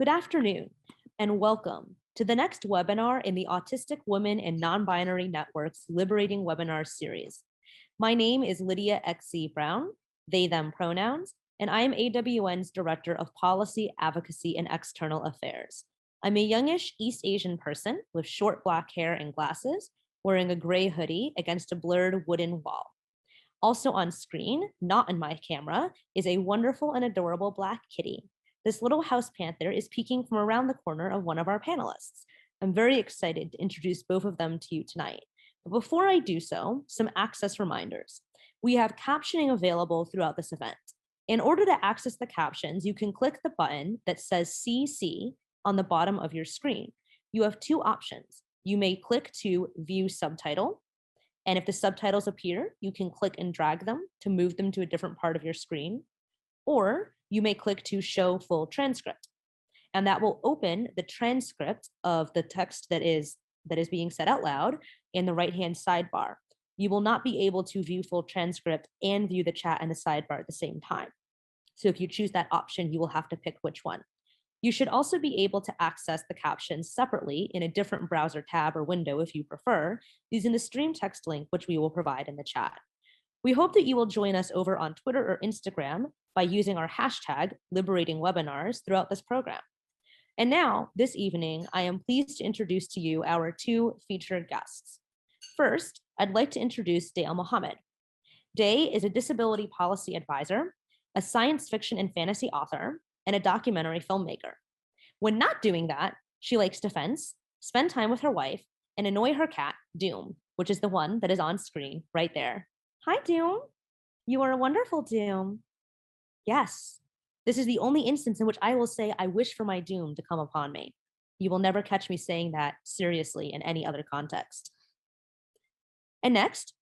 Good afternoon, and welcome to the next webinar in the Autistic Women and Non-Binary Network's Liberating Webinars series. My name is Lydia X.C. Brown, they, them pronouns, and I am AWN's Director of Policy, Advocacy, and External Affairs. I'm a youngish East Asian person with short black hair and glasses, wearing a gray hoodie against a blurred wooden wall. Also on screen, not in my camera, is a wonderful and adorable black kitty. This little house panther is peeking from around the corner of one of our panelists. I'm very excited to introduce both of them to you tonight. But before I do so, some access reminders. We have captioning available throughout this event. In order to access the captions, you can click the button that says CC on the bottom of your screen. You have two options. You may click to view subtitle, and if the subtitles appear, you can click and drag them to move them to a different part of your screen, or you may click to show full transcript, and that will open the transcript of the text that is being said out loud in the right-hand sidebar. You will not be able to view full transcript and view the chat in the sidebar at the same time. So if you choose that option, you will have to pick which one. You should also be able to access the captions separately in a different browser tab or window if you prefer, using the stream text link, which we will provide in the chat. We hope that you will join us over on Twitter or Instagram by using our hashtag Liberating Webinars throughout this program. And now, this evening, I am pleased to introduce to you our two featured guests. First, I'd like to introduce Day Al-Mohammed. Day is a disability policy advisor, a science fiction and fantasy author, and a documentary filmmaker. When not doing that, she likes to fence, spend time with her wife, and annoy her cat, Doom, which is the one that is on screen right there. Hi, Doom. You are a wonderful Doom. Yes, this is the only instance in which I will say I wish for my doom to come upon me. You will never catch me saying that seriously in any other context. And next,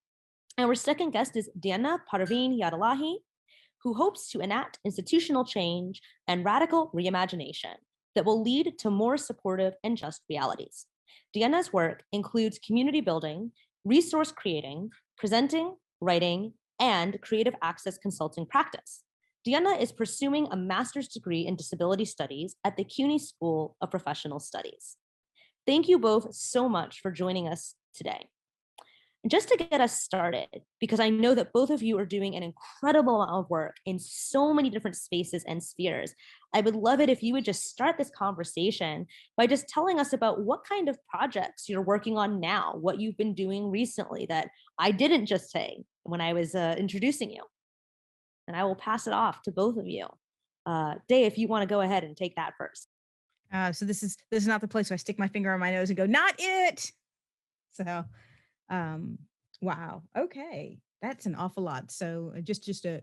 our second guest is Diana Parveen Yadalahi, who hopes to enact institutional change and radical reimagination that will lead to more supportive and just realities. Diana's work includes community building, resource creating, presenting, writing, and creative access consulting practice. Diana is pursuing a master's degree in disability studies at the CUNY School of Professional Studies. Thank you both so much for joining us today. And just to get us started, because I know that both of you are doing an incredible amount of work in so many different spaces and spheres, I would love it if you would just start this conversation by just telling us about what kind of projects you're working on now, what you've been doing recently that I didn't just say when I was introducing you. And I will pass it off to both of you. Day, if you want to go ahead and take that first. So this is not the place where I stick my finger on my nose and go, not it. So, wow. Okay. That's an awful lot. So just a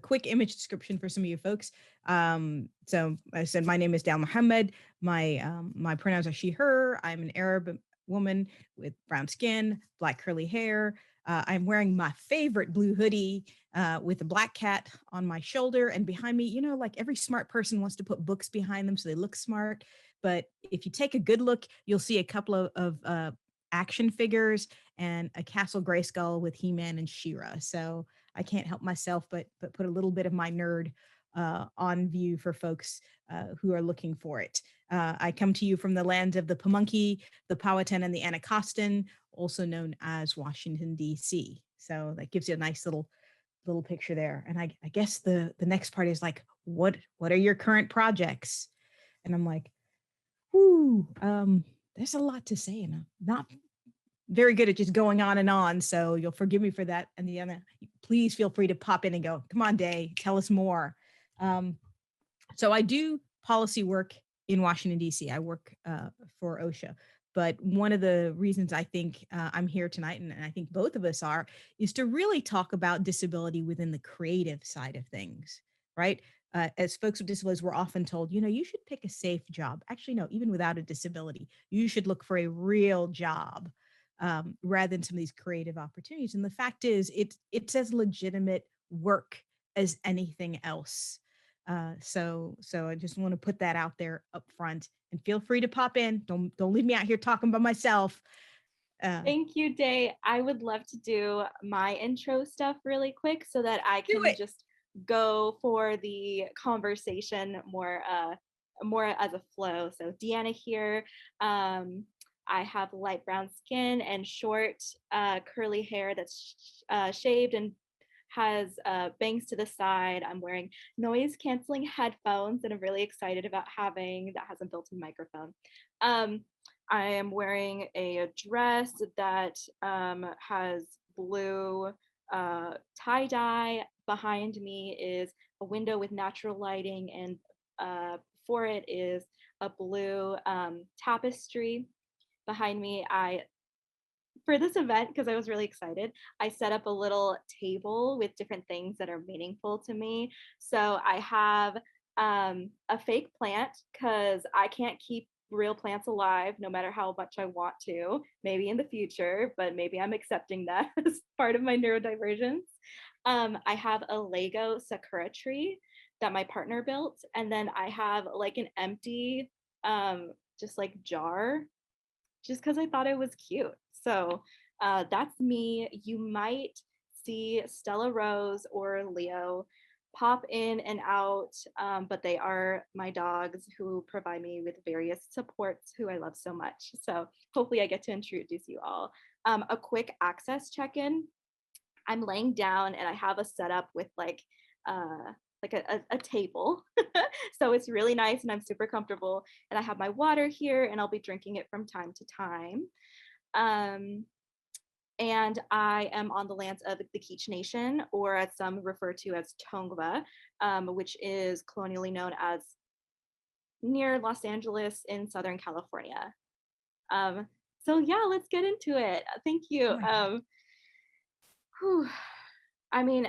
quick image description for some of you folks. So I said, my name is Day Al-Mohammed. My pronouns are she, her. I'm an Arab woman with brown skin, black curly hair. I'm wearing my favorite blue hoodie with a black cat on my shoulder, and behind me, you know, like every smart person wants to put books behind them so they look smart. But if you take a good look, you'll see a couple of action figures and a Castle Grayskull with He-Man and She-Ra. So I can't help myself but put a little bit of my nerd on view for folks who are looking for it. I come to you from the lands of the Pamunkey, the Powhatan, and the Anacostan, also known as Washington, D.C. So that gives you a nice little picture there. And I guess the next part is like, what are your current projects? And I'm like, there's a lot to say, and I'm not very good at just going on and on. So you'll forgive me for that. And the other, please feel free to pop in and go, come on, Day, tell us more. So I do policy work in Washington, D.C. I work for OSHA. But one of the reasons I think I'm here tonight, and I think both of us are, is to really talk about disability within the creative side of things, right? As folks with disabilities, we're often told, you know, you should pick a safe job. Actually, no, even without a disability, you should look for a real job rather than some of these creative opportunities. And the fact is, it's as legitimate work as anything else. So I just want to put that out there up front, and feel free to pop in. Don't leave me out here talking by myself. Thank you, Day. I would love to do my intro stuff really quick so that I can just go for the conversation more more as a flow. So Deanna here. I have light brown skin and short curly hair that's shaved and has bangs to the side. I'm wearing noise canceling headphones that I'm really excited about having that has a built-in microphone. I am wearing a dress that has blue tie-dye. Behind me is a window with natural lighting, and before it is a blue tapestry. Behind me, for this event, because I was really excited, I set up a little table with different things that are meaningful to me. So I have a fake plant because I can't keep real plants alive no matter how much I want to, maybe in the future, but maybe I'm accepting that as part of my neurodivergence. I have a Lego Sakura tree that my partner built, and then I have like an empty just like jar just because I thought it was cute. So that's me. You might see Stella Rose or Leo pop in and out, but they are my dogs who provide me with various supports who I love so much. So hopefully I get to introduce you all. A quick access check-in. I'm laying down and I have a setup with like a table. So it's really nice and I'm super comfortable. And I have my water here and I'll be drinking it from time to time. And I am on the lands of the Keech Nation, or as some refer to as Tongva, which is colonially known as near Los Angeles in Southern California. So yeah, let's get into it. Thank you. I mean,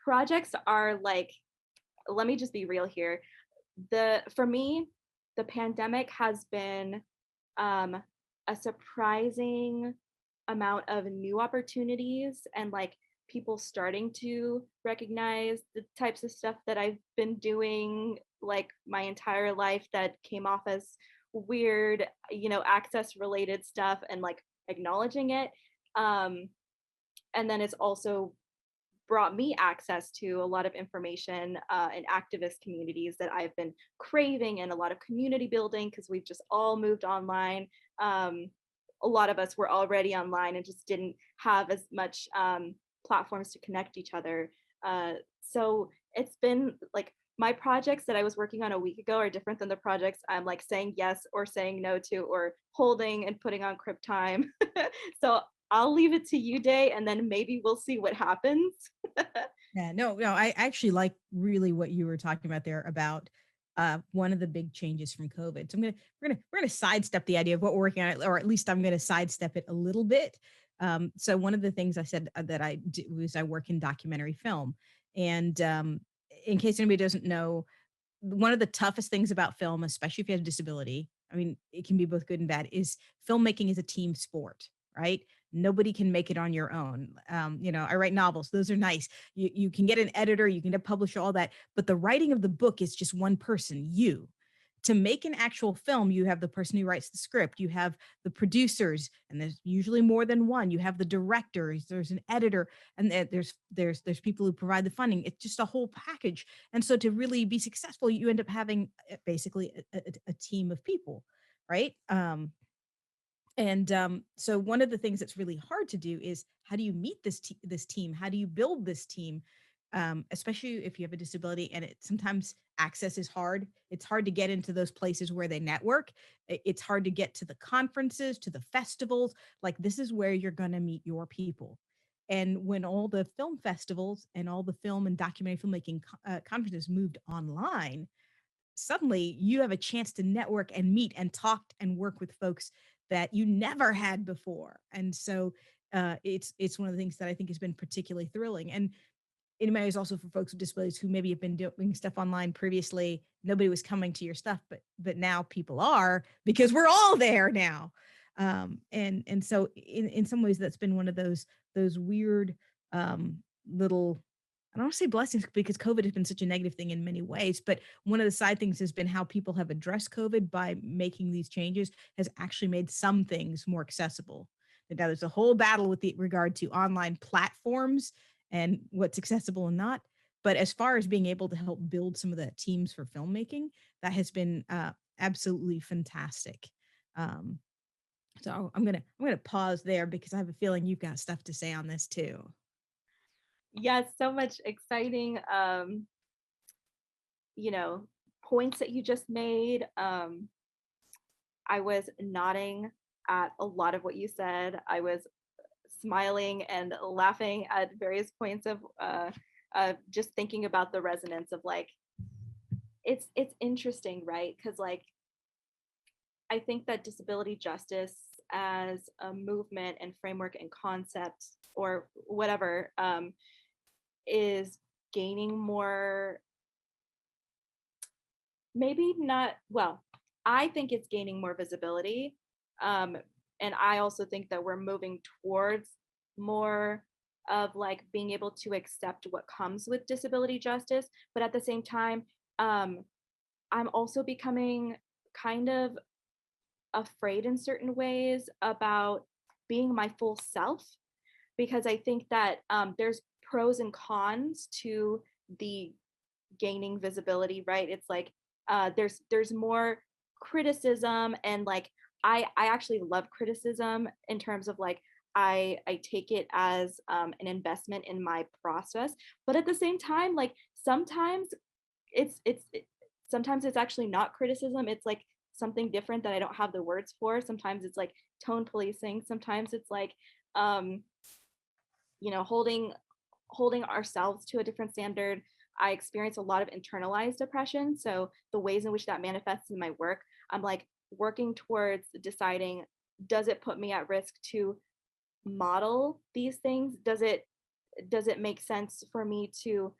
projects are like, let me just be real here. For me, the pandemic has been a surprising amount of new opportunities and like people starting to recognize the types of stuff that I've been doing like my entire life that came off as weird, access related stuff, and like acknowledging it. And then it's also brought me access to a lot of information and activist communities that I've been craving, and a lot of community building because we've just all moved online. A lot of us were already online and just didn't have as much platforms to connect each other. So it's been like my projects that I was working on a week ago are different than the projects I'm like saying yes or saying no to, or holding and putting on Crip Time. So I'll leave it to you, Day, and then maybe we'll see what happens. Yeah, no, I actually like really what you were talking about there about one of the big changes from COVID. So we're gonna sidestep the idea of what we're working on, or at least I'm gonna sidestep it a little bit. So one of the things I said that I do was I work in documentary film, and in case anybody doesn't know, one of the toughest things about film, especially if you have a disability, I mean, it can be both good and bad, is filmmaking is a team sport, right? Nobody can make it on your own. I write novels; those are nice. You can get an editor, you can get a publisher, all that. But the writing of the book is just one person, you. To make an actual film, you have the person who writes the script, you have the producers, and there's usually more than one. You have the directors, there's an editor, and there's people who provide the funding. It's just a whole package. And so to really be successful, you end up having basically a team of people, right? So one of the things that's really hard to do is how do you meet this team? How do you build this team? Especially if you have a disability, and sometimes access is hard. It's hard to get into those places where they network. It's hard to get to the conferences, to the festivals. Like, this is where you're going to meet your people. And when all the film festivals and all the film and documentary filmmaking conferences moved online, suddenly you have a chance to network and meet and talk and work with folks that you never had before. And so it's one of the things that I think has been particularly thrilling. And in many ways also for folks with disabilities who maybe have been doing stuff online previously, nobody was coming to your stuff, but now people are, because we're all there now. And so in some ways that's been one of those weird little, I don't want to say blessings because COVID has been such a negative thing in many ways, but one of the side things has been how people have addressed COVID by making these changes has actually made some things more accessible. And now there's a whole battle with regard to online platforms and what's accessible and not. But as far as being able to help build some of the teams for filmmaking, that has been absolutely fantastic. Um, so I'm gonna pause there because I have a feeling you've got stuff to say on this too. Yes, so much exciting, you know, points that you just made. I was nodding at a lot of what you said. I was smiling and laughing at various points of just thinking about the resonance of like it's interesting, right? Because like I think that disability justice as a movement and framework and concept or whatever is gaining more, maybe not, well, I think it's gaining more visibility. Um, and I also think that we're moving towards more of like being able to accept what comes with disability justice. But at the same time, um, I'm also becoming kind of afraid in certain ways about being my full self because I think that there's pros and cons to the gaining visibility, right? It's like there's more criticism and like I actually love criticism in terms of like I take it as an investment in my process, but at the same time, like sometimes sometimes it's actually not criticism. It's like something different that I don't have the words for. Sometimes it's like tone policing. Sometimes it's like um, holding ourselves to a different standard. I experience a lot of internalized depression. So the ways in which that manifests in my work, I'm like working towards deciding, does it put me at risk to model these things? Does it make sense for me to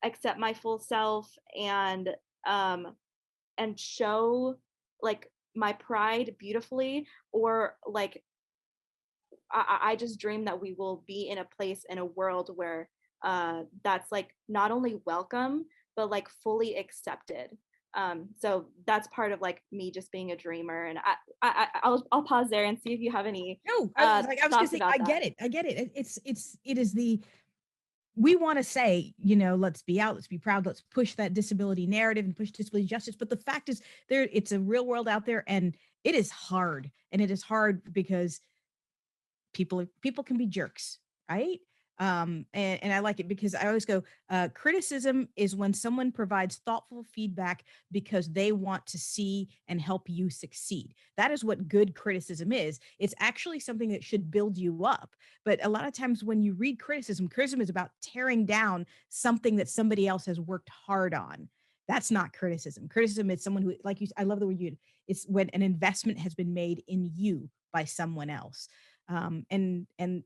accept my full self um and show like my pride beautifully, or like I just dream that we will be in a place in a world where that's like not only welcome but like fully accepted. So that's part of like me just being a dreamer, and I'll pause there and see if you have any No, I was gonna thoughts say, about I that. get it. I get it. It is the, we want to say, you know, let's be out, let's be proud, let's push that disability narrative and push disability justice. But the fact is, there, it's a real world out there, and it is hard. And it is hard because people can be jerks, right? And I like it because I always go, criticism is when someone provides thoughtful feedback because they want to see and help you succeed. That is what good criticism is. It's actually something that should build you up. But a lot of times when you read criticism, criticism is about tearing down something that somebody else has worked hard on. That's not criticism. Criticism is someone who, like you, I love the word you, it's when an investment has been made in you by someone else. And in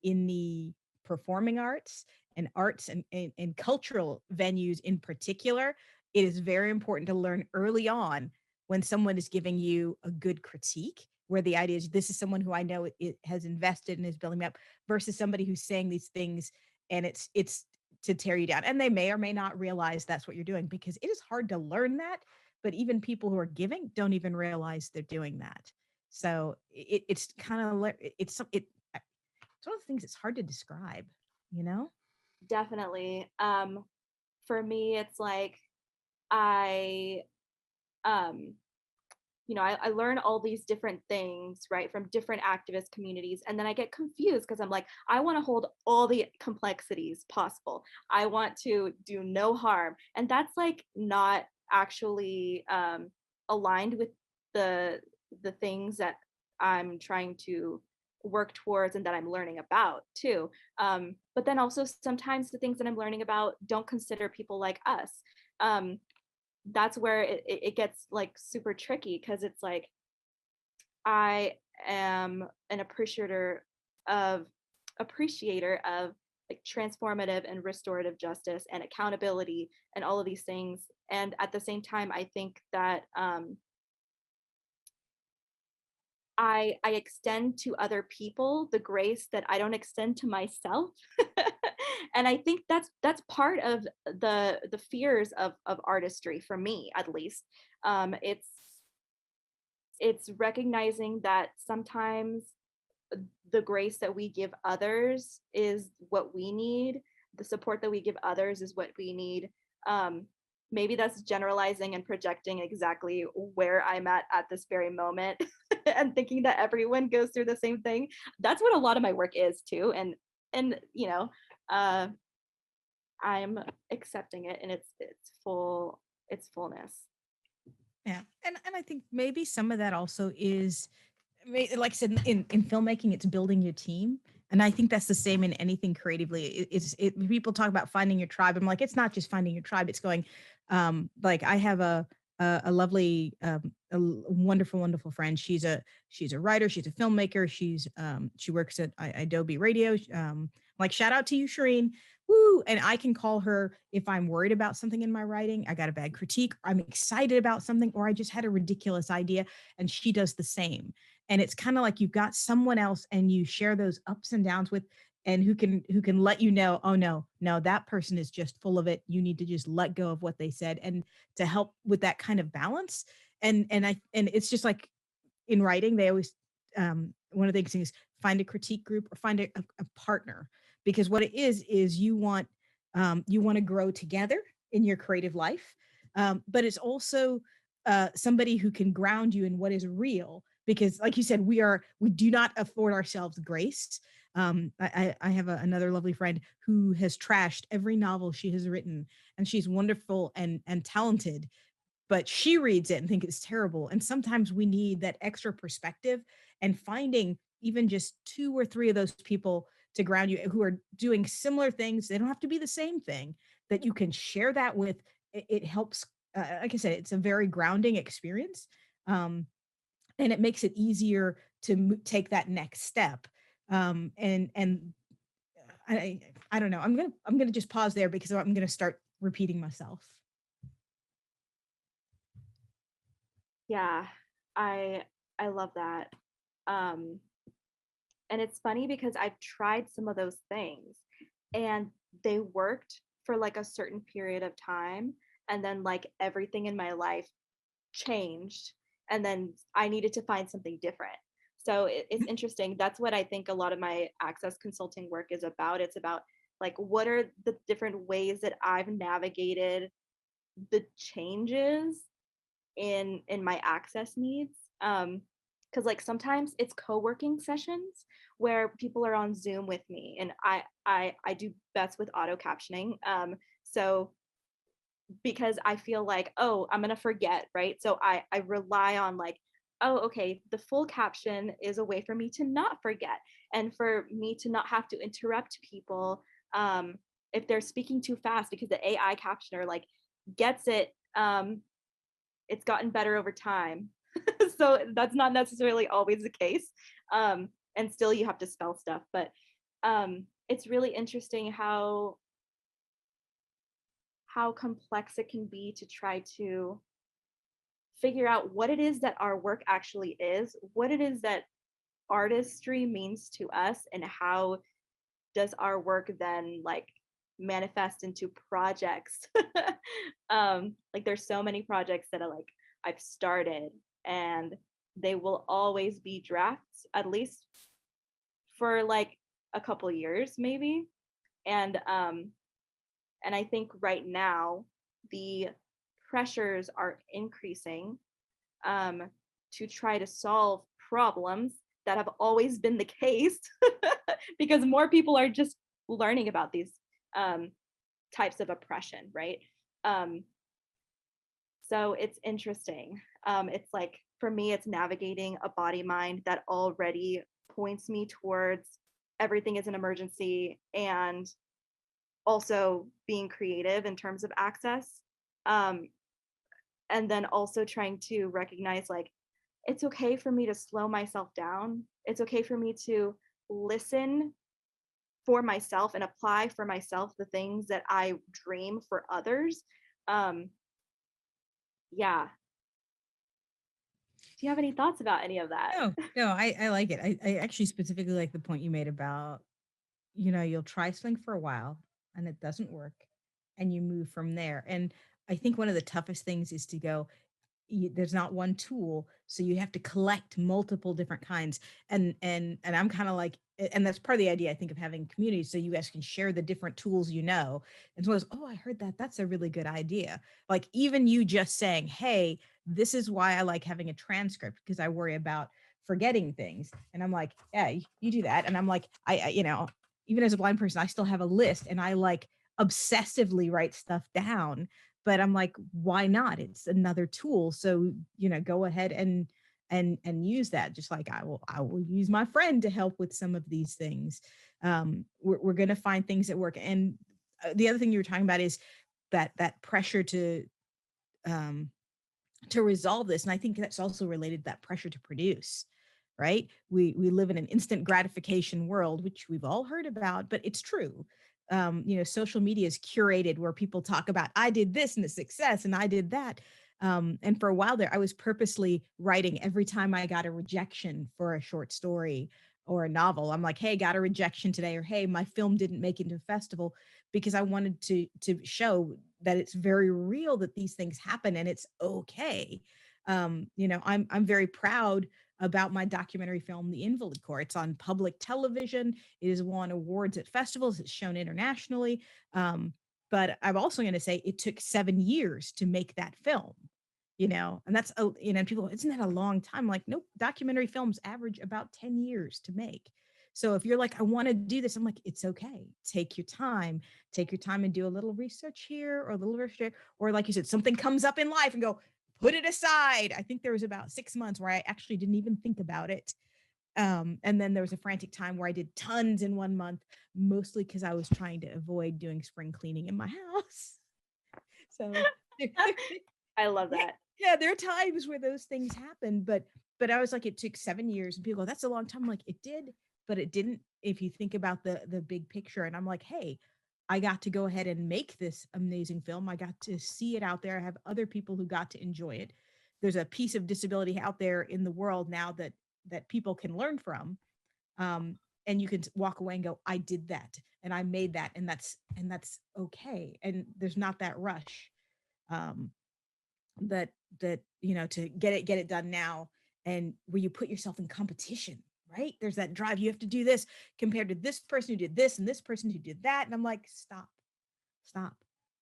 the performing arts and cultural venues in particular, it is very important to learn early on when someone is giving you a good critique, where the idea is this is someone who I know it has invested and is building me up, versus somebody who's saying these things and it's to tear you down. And they may or may not realize that's what you're doing, because it is hard to learn that. But even people who are giving don't even realize they're doing that. So it's kind of it's one of the things it's hard to describe, you know? Definitely. For me, it's like I um I learn all these different things, right, from different activist communities. And then I get confused because I'm like, I want to hold all the complexities possible. I want to do no harm. And that's like not actually aligned with the things that I'm trying to work towards and that I'm learning about too. But then also sometimes the things that I'm learning about don't consider people like us. Um, that's where it gets like super tricky because it's like I am an appreciator of like transformative and restorative justice and accountability and all of these things. And at the same time, I think that I extend to other people the grace that I don't extend to myself. And I think that's part of the fears of artistry for me, at least. It's recognizing that sometimes the grace that we give others is what we need, the support that we give others is what we need. Um, Maybe that's generalizing and projecting exactly where I'm at this very moment and thinking that everyone goes through the same thing. That's what a lot of my work is too. And uh I'm accepting it in its fullness. Yeah. And I think maybe some of that also is like I said, in filmmaking, it's building your team. And I think that's the same in anything creatively. People talk about finding your tribe. I'm like, it's not just finding your tribe. It's going, like I have a lovely, wonderful, wonderful friend. She's a writer. She's a filmmaker. She works at Adobe Radio. Like shout out to you, Shireen. Woo! And I can call her if I'm worried about something in my writing. I got a bad critique. I'm excited about something, or I just had a ridiculous idea, and she does the same. And it's kind of like you've got someone else and you share those ups and downs with, and who can let you know, oh no, that person is just full of it, you need to just let go of what they said, and to help with that kind of balance. And it's just like in writing they always, one of the things is find a critique group or find a partner, because what it is you want to grow together in your creative life, but it's also somebody who can ground you in what is real, because like you said, we do not afford ourselves grace. I have another lovely friend who has trashed every novel she has written, and she's wonderful and talented, but she reads it and think it's terrible. And sometimes we need that extra perspective, and finding even just two or three of those people to ground you who are doing similar things. They don't have to be the same thing, that you can share that with. It helps. Like I said, it's a very grounding experience. And it makes it easier to take that next step. And I I don't know. I'm gonna just pause there because I'm gonna start repeating myself. Yeah, I love that. Um, and it's funny because I've tried some of those things and they worked for like a certain period of time, and then like everything in my life changed, and then I needed to find something different. So it's interesting. That's what I think a lot of my access consulting work is about. It's about like what are the different ways that I've navigated the changes in my access needs. Because like sometimes it's co-working sessions where people are on Zoom with me, and I do best with auto captioning. So because I feel like, oh, I'm gonna forget, right? So I rely on like, oh, okay, the full caption is a way for me to not forget, and for me to not have to interrupt people if they're speaking too fast, because the AI captioner like gets it. It's gotten better over time. So that's not necessarily always the case. And still you have to spell stuff, but it's really interesting how complex it can be to try to figure out what it is that our work actually is, what it is that artistry means to us, and how does our work then like manifest into projects. Like there's so many projects that are like I've started, and they will always be drafts, at least for like a couple years maybe. And I think right now the pressures are increasing um, to try to solve problems that have always been the case because more people are just learning about these um, types of oppression, right? Um, so it's interesting. It's like for me, it's navigating a body mind that already points me towards everything is an emergency, and also being creative in terms of access. Um, and then also trying to recognize like it's okay for me to slow myself down. It's okay for me to listen for myself and apply for myself the things that I dream for others. Um, yeah. Do you have any thoughts about any of that? No, I like it. I actually specifically like the point you made about, you'll try something for a while and it doesn't work, and you move from there. And I think one of the toughest things is to go, there's not one tool, so you have to collect multiple different kinds. And I'm kind of like, and that's part of the idea, I think, of having communities, so you guys can share the different tools, and so oh, I heard that, that's a really good idea. Like even you just saying, hey, this is why I like having a transcript, because I worry about forgetting things. And I'm like, yeah, you do that. And I'm like, even as a blind person, I still have a list, and I like obsessively write stuff down. But I'm like, why not? It's another tool. So, go ahead and use that, just like I will use my friend to help with some of these things. We're going to find things that work. And the other thing you were talking about is that pressure um to resolve this, and I think that's also related to that pressure to produce. Right, we live in an instant gratification world, which we've all heard about, but it's true. Social media is curated, where people talk about, I did this and the success, and I did that. And for a while there, I was purposely writing every time I got a rejection for a short story or a novel. I'm like, hey, got a rejection today, or hey, my film didn't make it to a festival, because I wanted to show that it's very real, that these things happen and it's okay. I'm very proud about my documentary film, The Invalid Corps. It's on public television. It has won awards at festivals. It's shown internationally. But I'm also going to say it took 7 years to make that film. And that's people, isn't that a long time? Like, nope, documentary films average about 10 years to make. So if you're like, I want to do this, I'm like, it's okay. Take your time and do a little research here or a little research there. Or like you said, something comes up in life and go, put it aside. I think there was about 6 months where I actually didn't even think about it. And then there was a frantic time where I did tons in 1 month, mostly because I was trying to avoid doing spring cleaning in my house. So I love that. Yeah, there are times where those things happen, but I was like, it took 7 years, and people go, that's a long time. I'm like, it did, but it didn't, if you think about the big picture. And I'm like, hey, I got to go ahead and make this amazing film. I got to see it out there. I have other people who got to enjoy it. There's a piece of disability out there in the world now that people can learn from. And you can walk away and go, I did that and I made that, and that's okay. And there's not that rush. That to get it done now, and where you put yourself in competition, right? There's that drive, you have to do this compared to this person who did this and this person who did that. And I'm like, stop.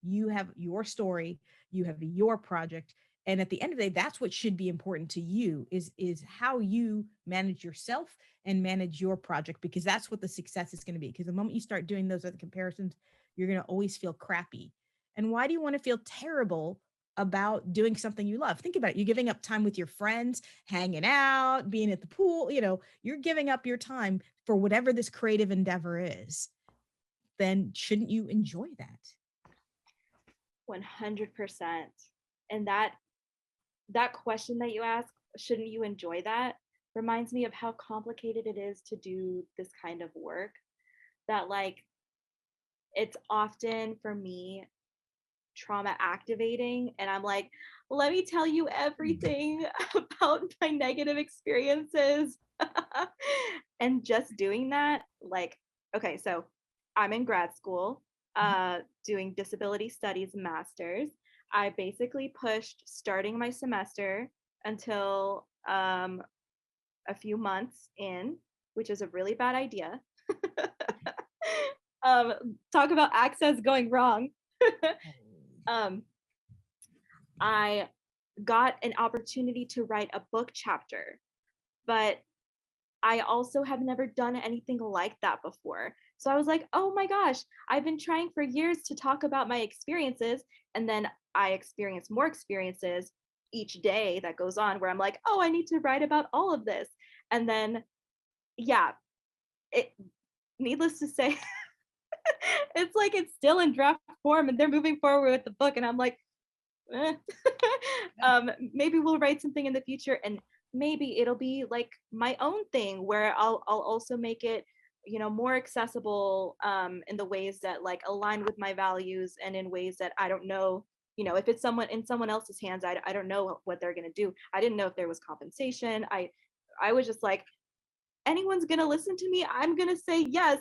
You have your story, you have your project, and at the end of the day, that's what should be important to you, is how you manage yourself and manage your project, because that's what the success is going to be. Because the moment you start doing those other comparisons, you're going to always feel crappy. And why do you want to feel terrible about doing something you love? Think about it. You're giving up time with your friends, hanging out, being at the pool, you're giving up your time for whatever this creative endeavor is. Then shouldn't you enjoy that? 100%. And that question that you ask, shouldn't you enjoy that, reminds me of how complicated it is to do this kind of work. That, like, it's often for me trauma activating, and I'm like, let me tell you everything about my negative experiences. And just doing that, like, okay, so I'm in grad school doing disability studies master's. I basically pushed starting my semester until a few months in, which is a really bad idea. Talk about access going wrong. I got an opportunity to write a book chapter, but I also have never done anything like that before. So I was like, oh my gosh, I've been trying for years to talk about my experiences. And then I experience more experiences each day that goes on, where I'm like, oh, I need to write about all of this. And then, yeah, needless to say, it's like it's still in draft form and they're moving forward with the book. And I'm like, maybe we'll write something in the future, and maybe it'll be like my own thing where I'll also make it, more accessible in the ways that like align with my values, and in ways that I don't know, if it's in someone else's hands, I don't know what they're going to do. I didn't know if there was compensation. I was just like, anyone's going to listen to me, I'm going to say yes.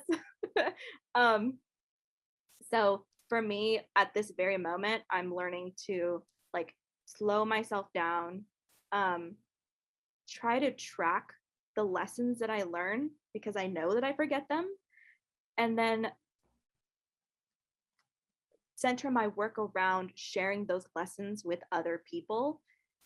So for me, at this very moment, I'm learning to like slow myself down, try to track the lessons that I learn, because I know that I forget them, and then center my work around sharing those lessons with other people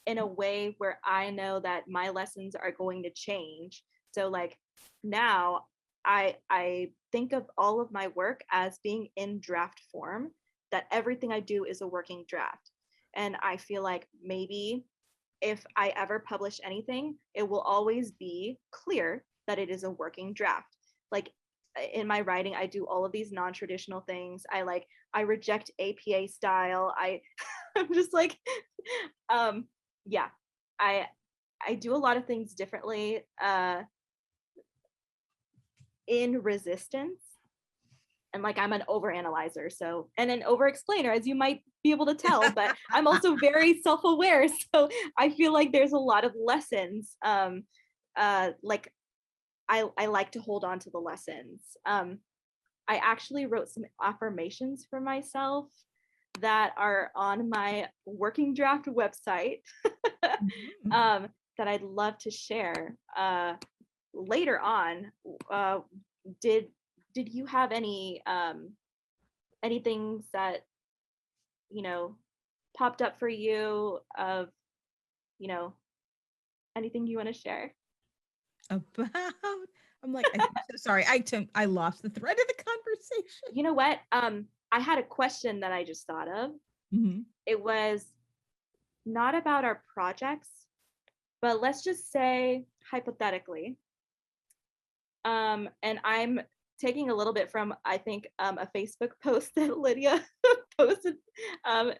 in a way where I know that my lessons are going to change. So like now I think of all of my work as being in draft form, that everything I do is a working draft. And I feel like maybe if I ever publish anything, it will always be clear that it is a working draft. Like in my writing, I do all of these non-traditional things. I reject APA style. I'm just like, yeah, I I do a lot of things differently in resistance. And like I'm an overanalyzer, so, and an over-explainer, as you might be able to tell, but I'm also very self-aware. So I feel like there's a lot of lessons. Like I like to hold on to the lessons. I actually wrote some affirmations for myself that are on my working draft website that I'd love to share later on. Did did you have any things that you know popped up for you of you know anything you want to share? About, I'm like, I'm so sorry. I lost the thread of the conversation. You know what? I had a question that I just thought of. Mhm. It was not about our projects, but let's just say hypothetically, and I'm taking a little bit from, I think, a Facebook post that Lydia posted. Um,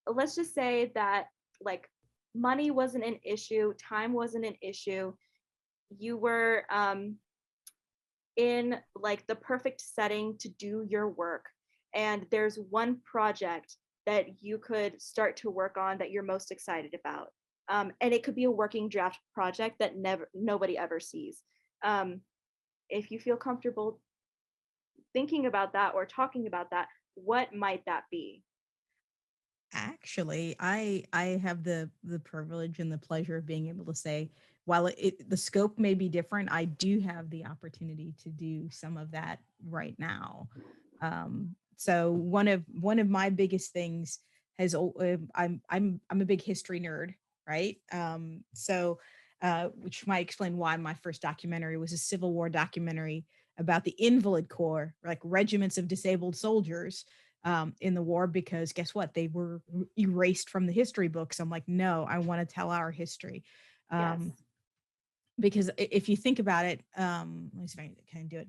let's just say that like money wasn't an issue, time wasn't an issue. You were in like the perfect setting to do your work, and there's one project that you could start to work on that you're most excited about. And it could be a working draft project that nobody ever sees. Um, if you feel comfortable thinking about that or talking about that, what might that be? Actually, I have the privilege and the pleasure of being able to say, while the scope may be different, I do have the opportunity to do some of that right now. So one of my biggest things I'm a big history nerd, right? Which might explain why my first documentary was a Civil War documentary about the Invalid Corps, like regiments of disabled soldiers in the war, because guess what? They were erased from the history books. I'm like, no, I want to tell our history. Yes. Because if you think about it, let me see if I can do it.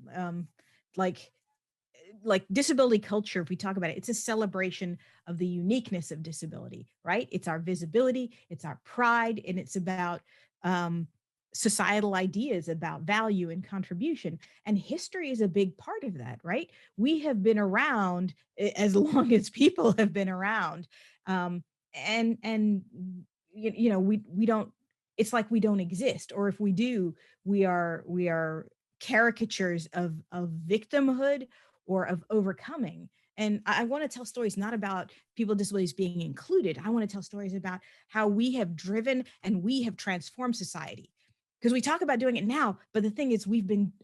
Like disability culture, if we talk about it, it's a celebration of the uniqueness of disability, right? It's our visibility, it's our pride, and it's about societal ideas about value and contribution. And history is a big part of that, right? We have been around as long as people have been around. And we don't, it's like we don't exist, or if we do, we are caricatures of victimhood or of overcoming. And I want to tell stories not about people with disabilities being included. I want to tell stories about how we have driven and we have transformed society. Because we talk about doing it now, but the thing is,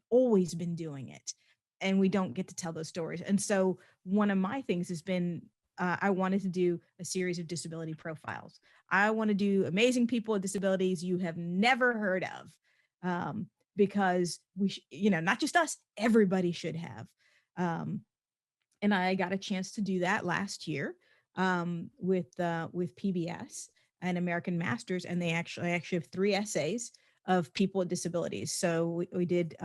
always been doing it, and we don't get to tell those stories. And so, one of my things has been I wanted to do a series of disability profiles. I want to do amazing people with disabilities you have never heard of, because not just us, everybody should have. Um, and I got a chance to do that last year with PBS and American Masters, and I actually have 3 essays of people with disabilities. So we did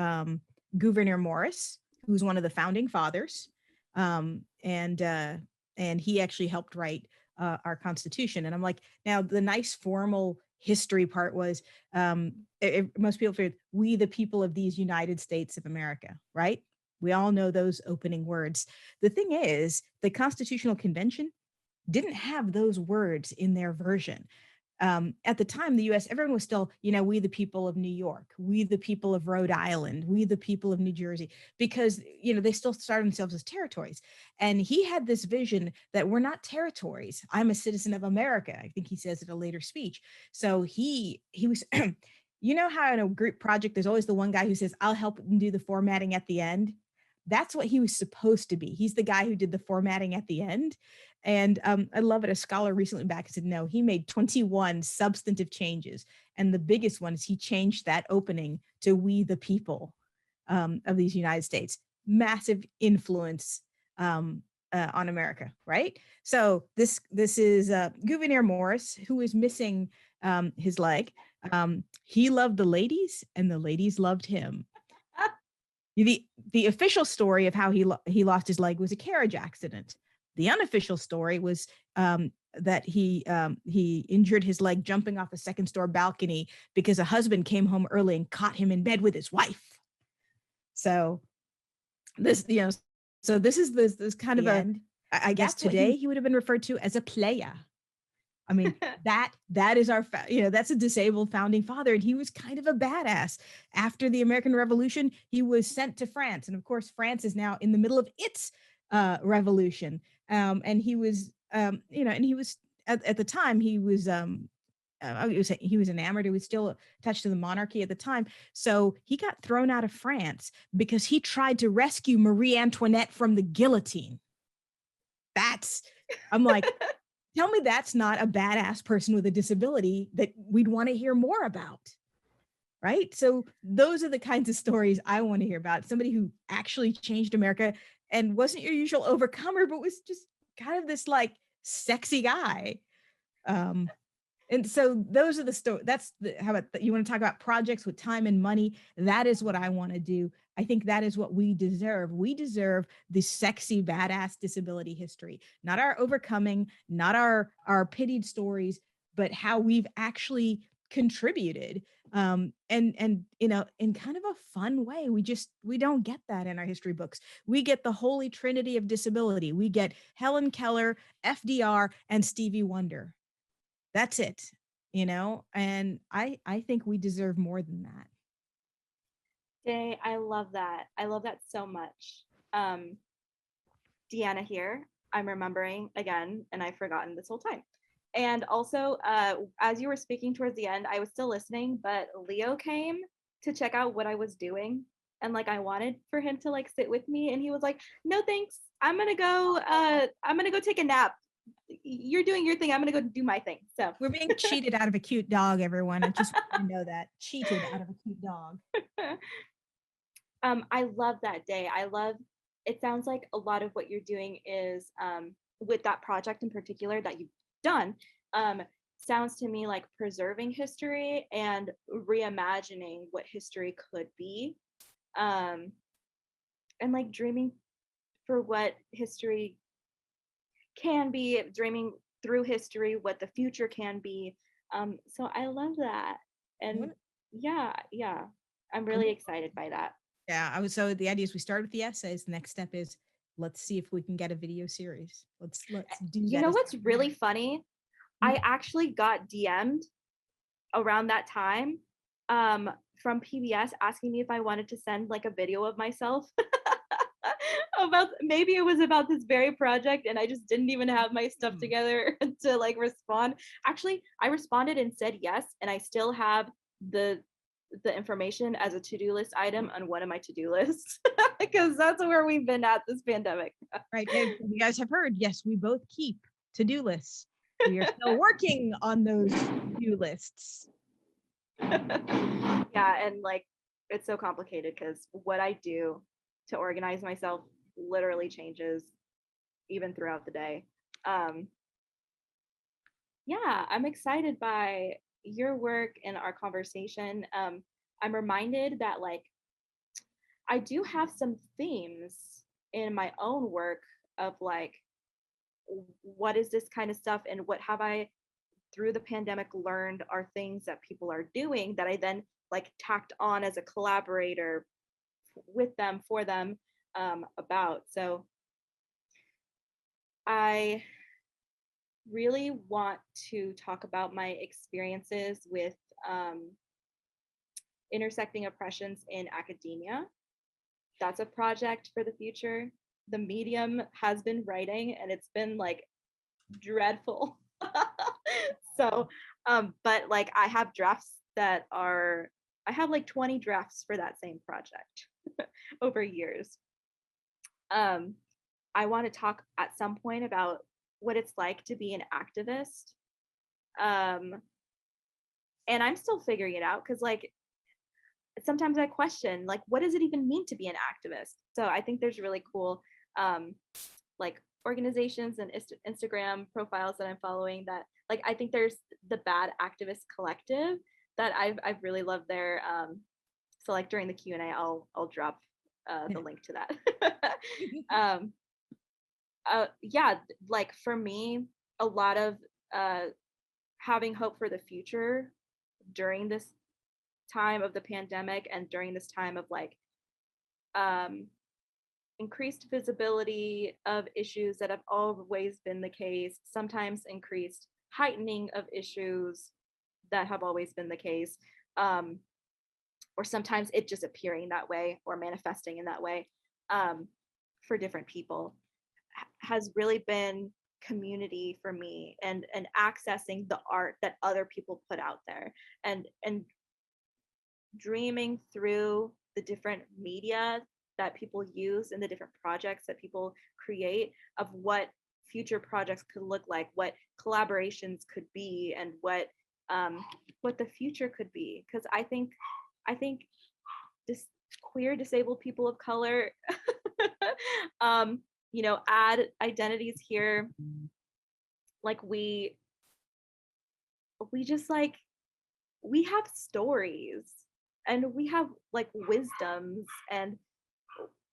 Gouverneur Morris, who's one of the founding fathers, and he actually helped write our Constitution. And I'm like, now the nice formal history part was most people figured, we the people of these United States of America, right? We all know those opening words. The thing is, the Constitutional Convention didn't have those words in their version. At the time, the US, everyone was still, we the people of New York, we the people of Rhode Island, we the people of New Jersey, because, they still started themselves as territories. And he had this vision that we're not territories. I'm a citizen of America. I think he says it in a later speech. So he was you know how in a group project, there's always the one guy who says, I'll help him do the formatting at the end. That's what he was supposed to be. He's the guy who did the formatting at the end. And I love it. A scholar recently back said, no, he made 21 substantive changes. And the biggest one is he changed that opening to "We the People" of these United States. Massive influence on America, right? So this is Gouverneur Morris, who is missing his leg. He loved the ladies, and the ladies loved him. The official story of how he lost his leg was a carriage accident. The unofficial story was that he injured his leg jumping off a second-story balcony because a husband came home early and caught him in bed with his wife. So this, so this is this kind of I guess today he would have been referred to as a player. I mean, that is our, that's a disabled founding father. And he was kind of a badass. After the American Revolution, he was sent to France. And of course, France is now in the middle of its revolution. And he was, and he was, at the time, he was enamored. He was still attached to the monarchy at the time. So he got thrown out of France because he tried to rescue Marie Antoinette from the guillotine. I'm like, tell me that's not a badass person with a disability that we'd want to hear more about, right? So those are the kinds of stories I want to hear about. Somebody who actually changed America and wasn't your usual overcomer, but was just kind of this like sexy guy. And so those are the stories. How about you want to talk about projects with time and money? That is what I want to do. I think that is what we deserve. We deserve the sexy, badass disability history, not our overcoming, not our pitied stories, but how we've actually contributed. And in kind of a fun way. We don't get that in our history books. We get the holy trinity of disability. We get Helen Keller, FDR, and Stevie Wonder. That's it, and I think we deserve more than that. Day, I love that. I love that so much. Deanna here. I'm remembering again, and I've forgotten this whole time. And also, as you were speaking towards the end, I was still listening, but Leo came to check out what I was doing. And like I wanted for him to like sit with me, and he was like, no thanks. I'm gonna go take a nap. You're doing your thing. I'm gonna go do my thing. So we're being cheated out of a cute dog, everyone. I just want to know that. Cheated out of a cute dog. I love that, Day. It sounds like a lot of what you're doing is with that project in particular that you've done, sounds to me like preserving history and reimagining what history could be, and like dreaming for what history can be, dreaming through history what the future can be. So I love that. And yeah, I'm really excited by that. Yeah, so the idea is we start with the essays. The next step is let's see if we can get a video series. Let's do that. You know what's really funny? I actually got DM'd around that time from PBS asking me if I wanted to send like a video of myself maybe it was about this very project, and I just didn't even have my stuff together to like respond. Actually, I responded and said yes, and I still have the information as a to-do list item on one of my to-do lists because that's where we've been at this pandemic. Right. And you guys have heard, yes, we both keep to-do lists. We are still working on those to-do lists. Yeah, and like it's so complicated because what I do to organize myself literally changes even throughout the day. Yeah, I'm excited by your work and our conversation. I'm reminded that like I do have some themes in my own work of like what is this kind of stuff and what have I through the pandemic learned are things that people are doing that I then like tacked on as a collaborator with them, for them, about. So I really want to talk about my experiences with intersecting oppressions in academia. That's a project for the future. The Medium has been writing and it's been like dreadful. So, but like I have drafts that are, I have like 20 drafts for that same project over years. I want to talk at some point about what it's like to be an activist. Um, and I'm still figuring it out because like sometimes I question like what does it even mean to be an activist? So I think there's really cool um, like organizations and Instagram profiles that I'm following that like I think there's the Bad Activist Collective that I've really loved their so like during the Q&A I'll drop the link to that. um, yeah, like for me, a lot of uh, having hope for the future during this time of the pandemic and during this time of like um, increased visibility of issues that have always been the case, sometimes increased heightening of issues that have always been the case, um, or sometimes it just appearing that way or manifesting in that way for different people has really been community for me and accessing the art that other people put out there and dreaming through the different media that people use and the different projects that people create of what future projects could look like, what collaborations could be, and what the future could be. Because I think this queer disabled people of color add identities here like we just like we have stories and we have like wisdoms and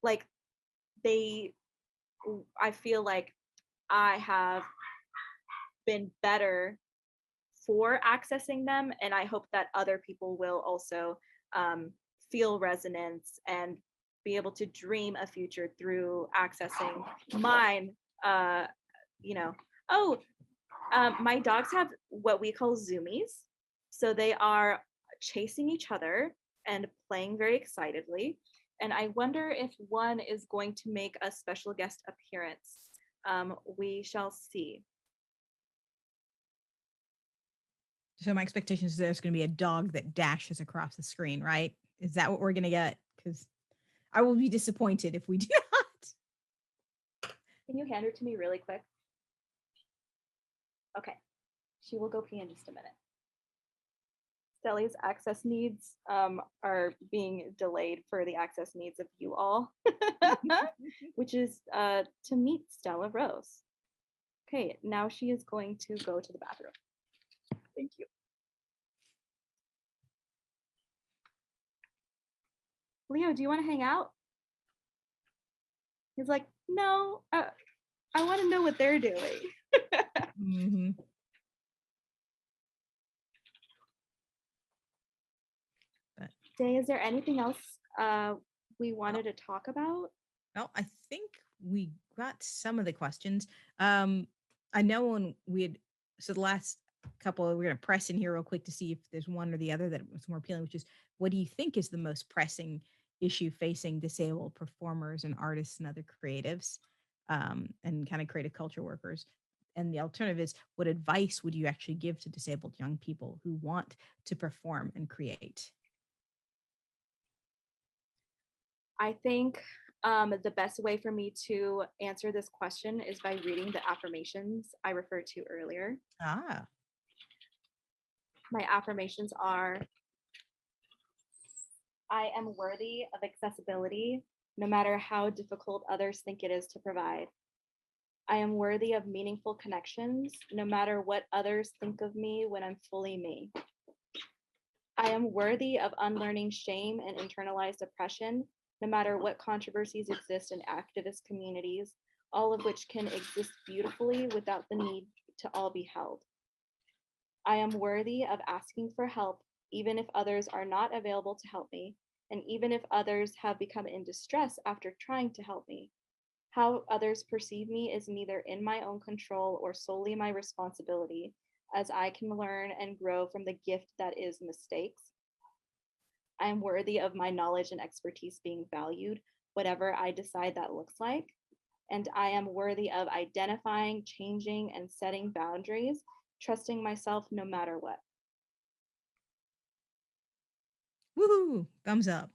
like they I feel like I have been better for accessing them and I hope that other people will also feel resonance and be able to dream a future through accessing mine uh you know oh my dogs have what we call zoomies, so they are chasing each other and playing very excitedly. And I wonder if one is going to make a special guest appearance. We shall see. So my expectation is there's going to be a dog that dashes across the screen, right? Is that what we're going to get? Because I will be disappointed if we do not. Can you hand her to me really quick? Okay, she will go pee in just a minute. Stelli's access needs are being delayed for the access needs of you all, which is to meet Stella Rose. Okay, now she is going to go to the bathroom. Thank you. Leo, do you want to hang out? He's like, no, I want to know what they're doing. Mm-hmm. Day, is there anything else we wanted to talk about? Well, I think we got some of the questions. I know when we had, so the last couple, we're going to press in here real quick to see if there's one or the other that was more appealing, which is what do you think is the most pressing issue facing disabled performers and artists and other creatives and kind of creative culture workers? And the alternative is what advice would you actually give to disabled young people who want to perform and create? I think the best way for me to answer this question is by reading the affirmations I referred to earlier. Ah. My affirmations are I am worthy of accessibility, no matter how difficult others think it is to provide. I am worthy of meaningful connections, no matter what others think of me when I'm fully me. I am worthy of unlearning shame and internalized oppression, no matter what controversies exist in activist communities, all of which can exist beautifully without the need to all be held. I am worthy of asking for help, even if others are not available to help me, and even if others have become in distress after trying to help me. How others perceive me is neither in my own control or solely my responsibility, as I can learn and grow from the gift that is mistakes. I am worthy of my knowledge and expertise being valued, whatever I decide that looks like. And I am worthy of identifying, changing, and setting boundaries, trusting myself no matter what. Woohoo! Thumbs up.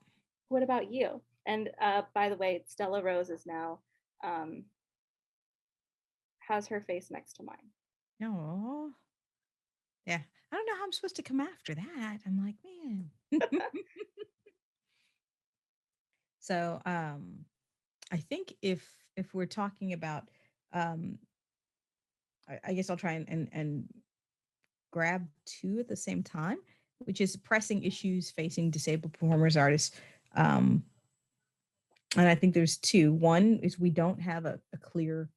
What about you? And by the way, Stella Rose is now um, has her face next to mine. Oh, yeah. I don't know how I'm supposed to come after that. I'm like, man. So, I think if we're talking about, um, I guess I'll try and grab two at the same time, which is pressing issues facing disabled performers, artists. Um, and I think there's two. One is we don't have a clear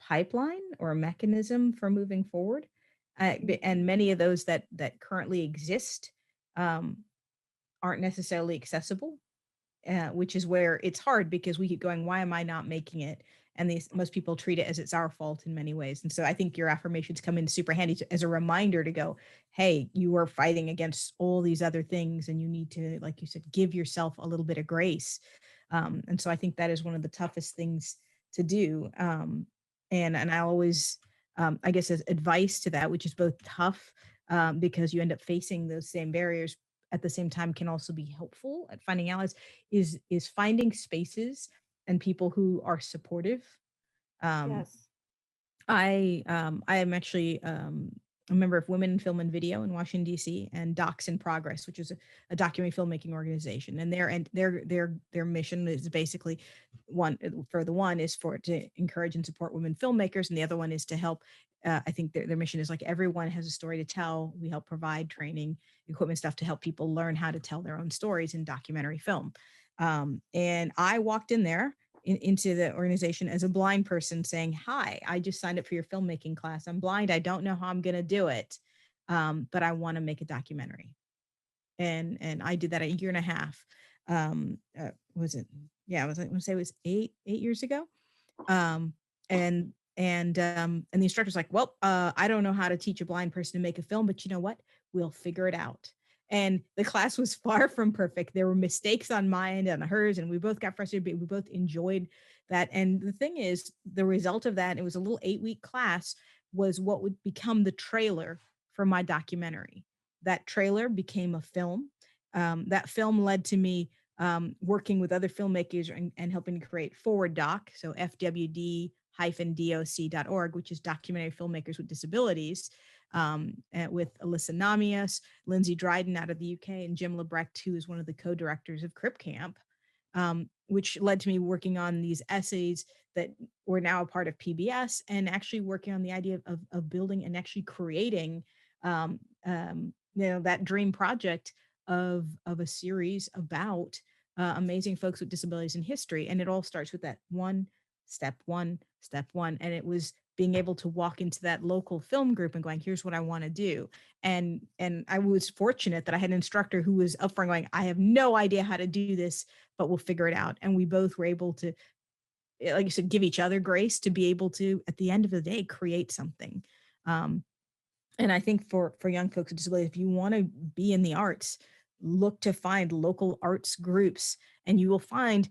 pipeline or a mechanism for moving forward. And many of those that currently exist um, aren't necessarily accessible, which is where it's hard because we keep going, why am I not making it? And these most people treat it as it's our fault in many ways. And so I think your affirmations come in super handy as a reminder to go, hey, you are fighting against all these other things, and you need to, like you said, give yourself a little bit of grace. And so I think that is one of the toughest things to do. And I always, I guess, as advice to that, which is both tough because you end up facing those same barriers, at the same time can also be helpful at finding allies, is finding spaces and people who are supportive. Um, Yes. I am actually a member of Women in Film and Video in Washington D.C. and Docs in Progress, which is a documentary filmmaking organization, and their mission is basically one for the one is for to encourage and support women filmmakers, and the other one is to help. I think their mission is like everyone has a story to tell. We help provide training, equipment, stuff to help people learn how to tell their own stories in documentary film. And I walked in there into the organization as a blind person saying, hi, I just signed up for your filmmaking class. I'm blind. I don't know how I'm going to do it. But I want to make a documentary. And I did that a year and a half. Was it? Yeah, I going to say it was eight years ago. And the instructor's like, well, I don't know how to teach a blind person to make a film, but you know what? We'll figure it out. And the class was far from perfect. There were mistakes on my end and hers, and we both got frustrated, but we both enjoyed that. And the thing is, the result of that, it was a little 8-week class, was what would become the trailer for my documentary. That trailer became a film. That film led to me working with other filmmakers and helping to create Forward Doc, so FWD-doc.org, which is Documentary Filmmakers with Disabilities, with Alyssa Namias, Lindsay Dryden out of the UK, and Jim Lebrecht, who is one of the co-directors of Crip Camp, which led to me working on these essays that were now a part of PBS, and actually working on the idea of building and actually creating that dream project of a series about amazing folks with disabilities in history. And it all starts with that step one. And it was being able to walk into that local film group and going, here's what I want to do. And I was fortunate that I had an instructor who was up front going, I have no idea how to do this, but we'll figure it out. And we both were able to, like you said, give each other grace to be able to, at the end of the day, create something. And I think for young folks with disabilities, if you want to be in the arts, look to find local arts groups, and you'll find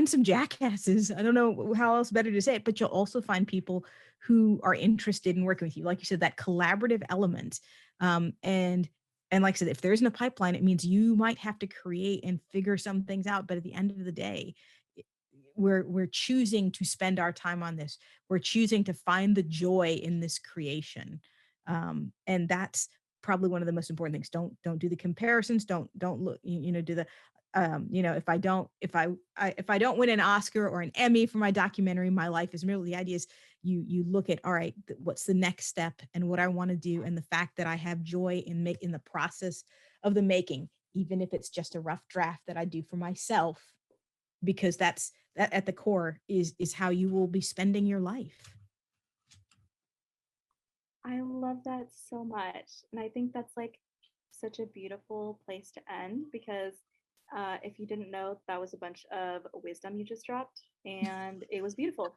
some jackasses. I don't know how else better to say it, but you'll also find people who are interested in working with you. Like you said, that collaborative element. And like I said, if there isn't a pipeline, it means you might have to create and figure some things out. But at the end of the day, we're choosing to spend our time on this. We're choosing to find the joy in this creation. And that's probably one of the most important things. Don't do the comparisons. Don't look, do the, if I don't win an Oscar or an Emmy for my documentary, my life is merely, the idea is you look at, all right, what's the next step and what I want to do. And the fact that I have joy in the process of the making, even if it's just a rough draft that I do for myself, because that at the core is how you will be spending your life. I love that so much. And I think that's like such a beautiful place to end, because if you didn't know, that was a bunch of wisdom you just dropped, and it was beautiful.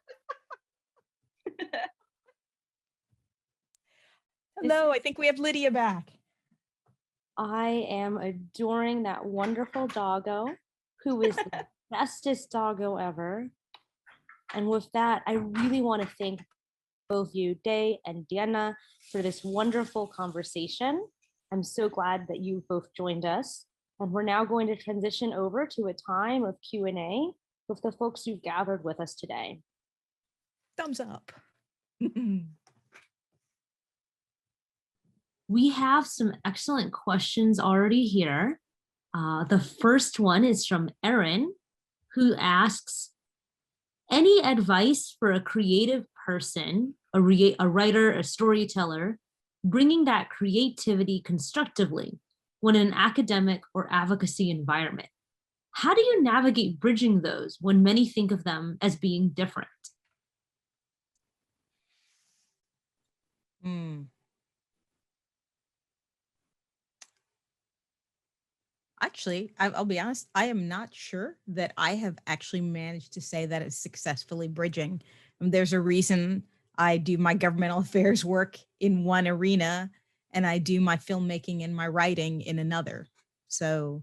Hello, I think we have Lydia back. I am adoring that wonderful doggo who is the bestest doggo ever. And with that, I really want to thank both you, Day and Diana, for this wonderful conversation. I'm so glad that you both joined us. And we're now going to transition over to a time of Q&A with the folks who've gathered with us today. Thumbs up. We have some excellent questions already here. The first one is from Erin, who asks, any advice for a creative person, a writer, a storyteller, bringing that creativity constructively when in an academic or advocacy environment? How do you navigate bridging those when many think of them as being different? Actually, I'll be honest, I am not sure that I have actually managed to say that it's successfully bridging. There's a reason I do my governmental affairs work in one arena and I do my filmmaking and my writing in another. So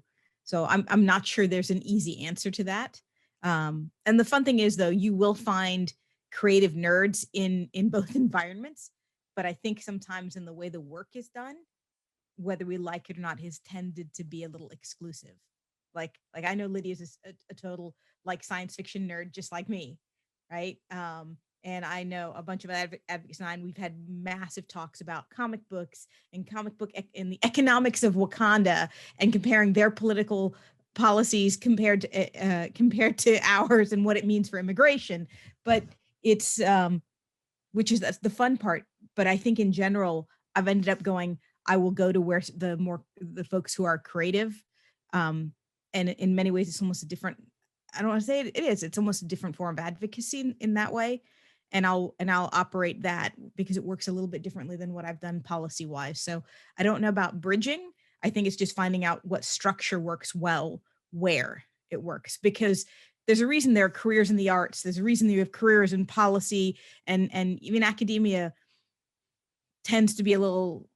I'm not sure there's an easy answer to that. And the fun thing is, though, you will find creative nerds in both environments, but I think sometimes in the way the work is done, whether we like it or not, has tended to be a little exclusive. Like I know Lydia's a total like science fiction nerd, just like me, right? And I know a bunch of advocates and we've had massive talks about comic books and and the economics of Wakanda and comparing their political policies compared to ours and what it means for immigration. But it's that's the fun part. But I think in general, I've ended up going, I will go to where the folks who are creative. And in many ways, it's almost a different, I don't want to say it is, it's almost a different form of advocacy in that way. And I'll operate that because it works a little bit differently than what I've done policy wise. So I don't know about bridging. I think it's just finding out what structure works well, where it works, because there's a reason there are careers in the arts. There's a reason you have careers in policy, and even academia tends to be a little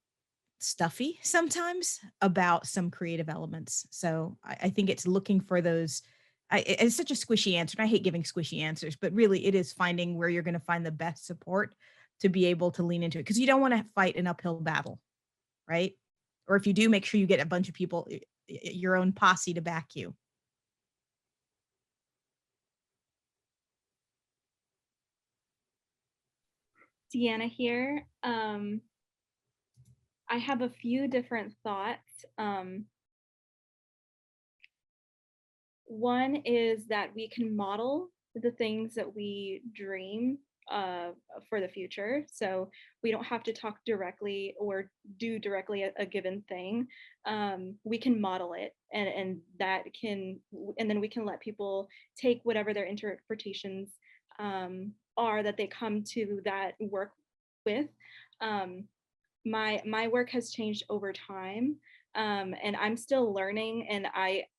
stuffy sometimes about some creative elements. So I think it's looking for those. It's such a squishy answer, and I hate giving squishy answers, but really it is finding where you're going to find the best support to be able to lean into it, because you don't want to fight an uphill battle, right? Or if you do, make sure you get a bunch of people, your own posse, to back you. Deanna here. I have a few different thoughts. One is that we can model the things that we dream for the future. So we don't have to talk directly or do directly a given thing. We can model it, and then we can let people take whatever their interpretations are that they come to that work with. My work has changed over time, and I'm still learning, and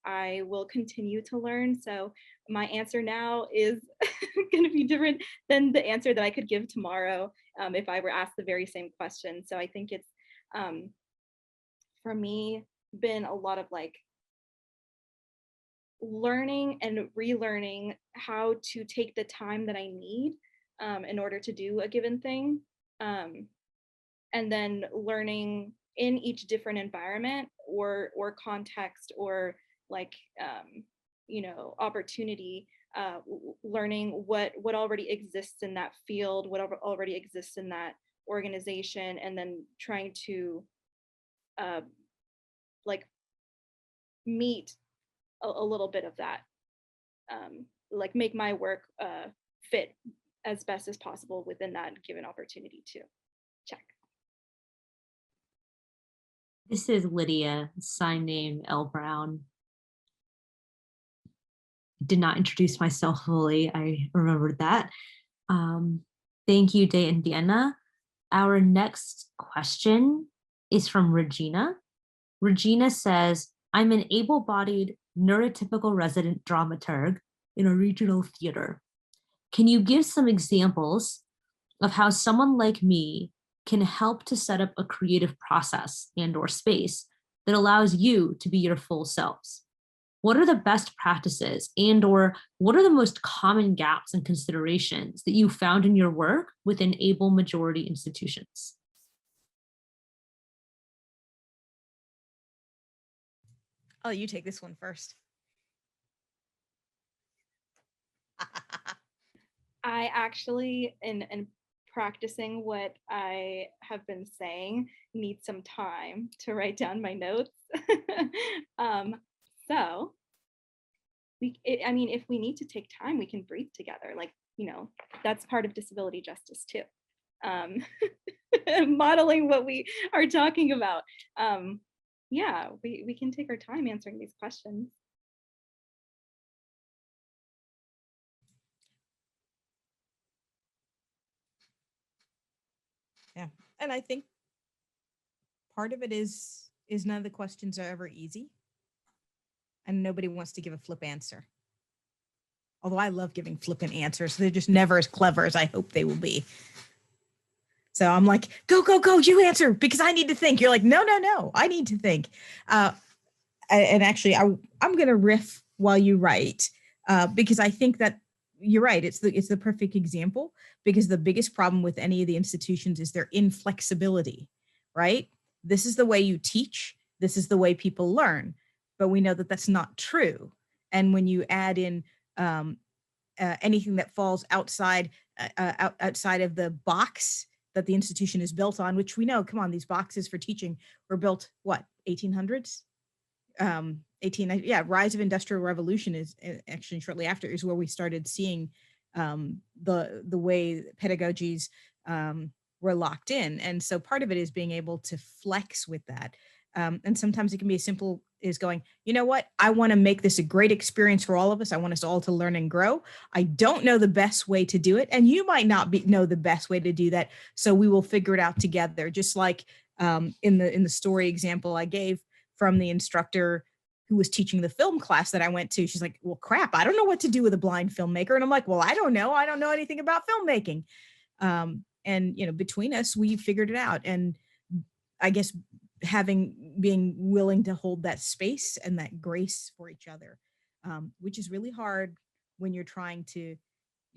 I will continue to learn. So my answer now is going to be different than the answer that I could give tomorrow if I were asked the very same question. So I think it's for me been a lot of like learning and relearning how to take the time that I need in order to do a given thing. And then learning in each different environment or context or like opportunity, learning what already exists in that field, what already exists in that organization, and then trying to like meet a little bit of that, like make my work fit as best as possible within that given opportunity too. Check. This is Lydia, sign name L. Brown. Did not introduce myself fully. I remembered that. Thank you, Day and Deanna. Our next question is from Regina. Regina says, I'm an able-bodied neurotypical resident dramaturg in a regional theater. Can you give some examples of how someone like me can help to set up a creative process and/or space that allows you to be your full selves? What are the best practices and/or what are the most common gaps and considerations that you found in your work within able majority institutions? Oh, you take this one first. I actually, in practicing what I have been saying, need some time to write down my notes. um, so I mean, if we need to take time, we can breathe together. Like, that's part of disability justice too. Um, modeling what we are talking about. Yeah, we can take our time answering these questions. Yeah. And I think part of it is none of the questions are ever easy. And nobody wants to give a flip answer. Although I love giving flippant answers. They're just never as clever as I hope they will be. So I'm like, go, go, go, you answer because I need to think. You're like, no, no, no, I need to think. And actually, I'm going to riff while you write because I think that you're right. It's the perfect example because the biggest problem with any of the institutions is their inflexibility, right? This is the way you teach. This is the way people learn. But we know that that's not true. And when you add in anything that falls outside outside of the box that the institution is built on, which we know, come on, these boxes for teaching were built, what, 1800s? 18, rise of industrial revolution is actually shortly after is where we started seeing the way pedagogies were locked in. And so part of it is being able to flex with that. And sometimes it can be as simple as going, you know what, I want to make this a great experience for all of us. I want us all to learn and grow. I don't know the best way to do it. And you might not know the best way to do that. So we will figure it out together. Just like in the story example I gave from the instructor who was teaching the film class that I went to. She's like, well, crap, I don't know what to do with a blind filmmaker. And I'm like, well, I don't know anything about filmmaking. And, between us, we figured it out. And I guess being willing to hold that space and that grace for each other, which is really hard when you're trying to,